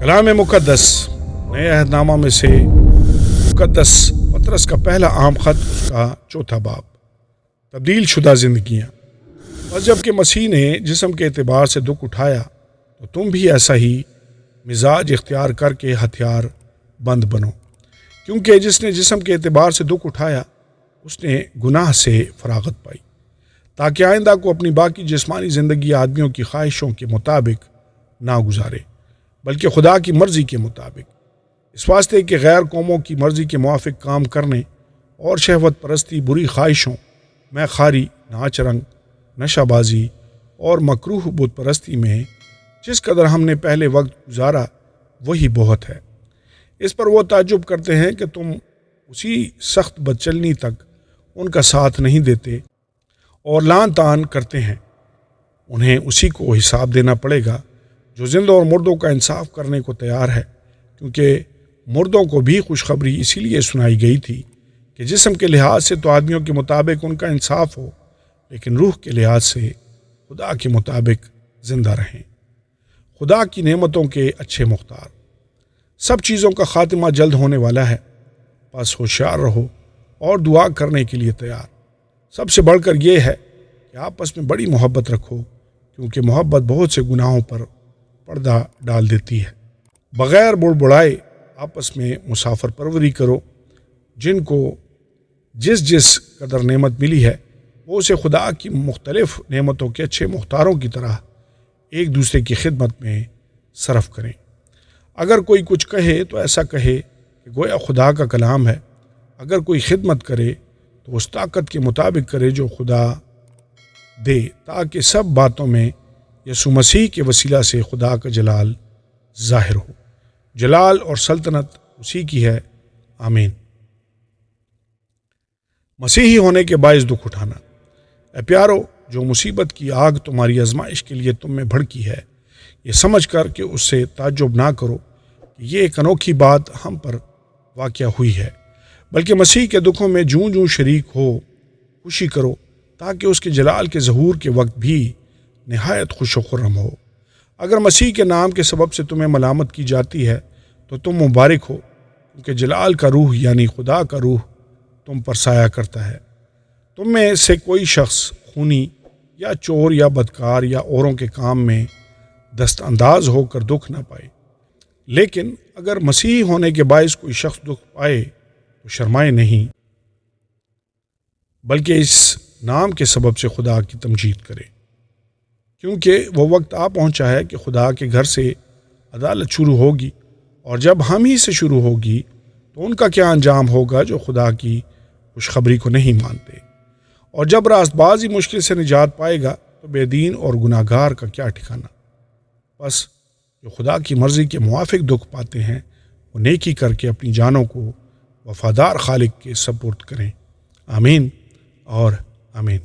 کلام مقدس نئے عہد نامہ میں سے مقدس پطرس کا پہلا عام خط، اس کا چوتھا باب، تبدیل شدہ زندگیاں۔ بس جب کہ مسیح نے جسم کے اعتبار سے دکھ اٹھایا تو تم بھی ایسا ہی مزاج اختیار کر کے ہتھیار بند بنو، کیونکہ جس نے جسم کے اعتبار سے دکھ اٹھایا اس نے گناہ سے فراغت پائی، تاکہ آئندہ کو اپنی باقی جسمانی زندگی آدمیوں کی خواہشوں کے مطابق نہ گزارے بلکہ خدا کی مرضی کے مطابق، اس واسطے کہ غیر قوموں کی مرضی کے موافق کام کرنے اور شہوت پرستی، بری خواہشوں، میں خواری، ناچ رنگ، نشہ بازی اور مکروہ بت پرستی میں جس قدر ہم نے پہلے وقت گزارا وہی بہت ہے۔ اس پر وہ تعجب کرتے ہیں کہ تم اسی سخت بدچلنی تک ان کا ساتھ نہیں دیتے اور لان تان کرتے ہیں۔ انہیں اسی کو حساب دینا پڑے گا جو زندوں اور مردوں کا انصاف کرنے کو تیار ہے، کیونکہ مردوں کو بھی خوشخبری اسی لیے سنائی گئی تھی کہ جسم کے لحاظ سے تو آدمیوں کے مطابق ان کا انصاف ہو، لیکن روح کے لحاظ سے خدا کے مطابق زندہ رہیں۔ خدا کی نعمتوں کے اچھے مختار، سب چیزوں کا خاتمہ جلد ہونے والا ہے، بس ہوشیار رہو اور دعا کرنے کے لیے تیار۔ سب سے بڑھ کر یہ ہے کہ آپس میں بڑی محبت رکھو، کیونکہ محبت بہت سے گناہوں پر پردہ ڈال دیتی ہے۔ بغیر بڑبڑائے آپس میں مسافر پروری کرو، جن کو جس قدر نعمت ملی ہے وہ اسے خدا کی مختلف نعمتوں کے اچھے مختاروں کی طرح ایک دوسرے کی خدمت میں صرف کریں۔ اگر کوئی کچھ کہے تو ایسا کہے کہ گویا خدا کا کلام ہے، اگر کوئی خدمت کرے تو اس طاقت کے مطابق کرے جو خدا دے، تاکہ سب باتوں میں یسوع مسیح کے وسیلہ سے خدا کا جلال ظاہر ہو۔ جلال اور سلطنت اسی کی ہے، آمین۔ مسیحی ہونے کے باعث دکھ اٹھانا۔ اے پیارو، جو مصیبت کی آگ تمہاری آزمائش کے لیے تم میں بھڑکی ہے، یہ سمجھ کر کہ اس سے تعجب نہ کرو کہ یہ ایک انوکھی بات ہم پر واقع ہوئی ہے، بلکہ مسیح کے دکھوں میں جوں شریک ہو خوشی کرو، تاکہ اس کے جلال کے ظہور کے وقت بھی نہایت خوش و خرم ہو۔ اگر مسیح کے نام کے سبب سے تمہیں ملامت کی جاتی ہے تو تم مبارک ہو، کیونکہ جلال کا روح یعنی خدا کا روح تم پر سایہ کرتا ہے۔ تم میں سے کوئی شخص خونی یا چور یا بدکار یا اوروں کے کام میں دست انداز ہو کر دکھ نہ پائے، لیکن اگر مسیحی ہونے کے باعث کوئی شخص دکھ پائے تو شرمائے نہیں، بلکہ اس نام کے سبب سے خدا کی تمجید کرے، کیونکہ وہ وقت آ پہنچا ہے کہ خدا کے گھر سے عدالت شروع ہوگی، اور جب ہم ہی سے شروع ہوگی تو ان کا کیا انجام ہوگا جو خدا کی خوشخبری کو نہیں مانتے، اور جب راست باز ہی مشکل سے نجات پائے گا تو بے دین اور گناہ گار کا کیا ٹھکانہ۔ بس جو خدا کی مرضی کے موافق دکھ پاتے ہیں وہ نیکی کر کے اپنی جانوں کو وفادار خالق کے سپرد کریں۔ آمین اور آمین۔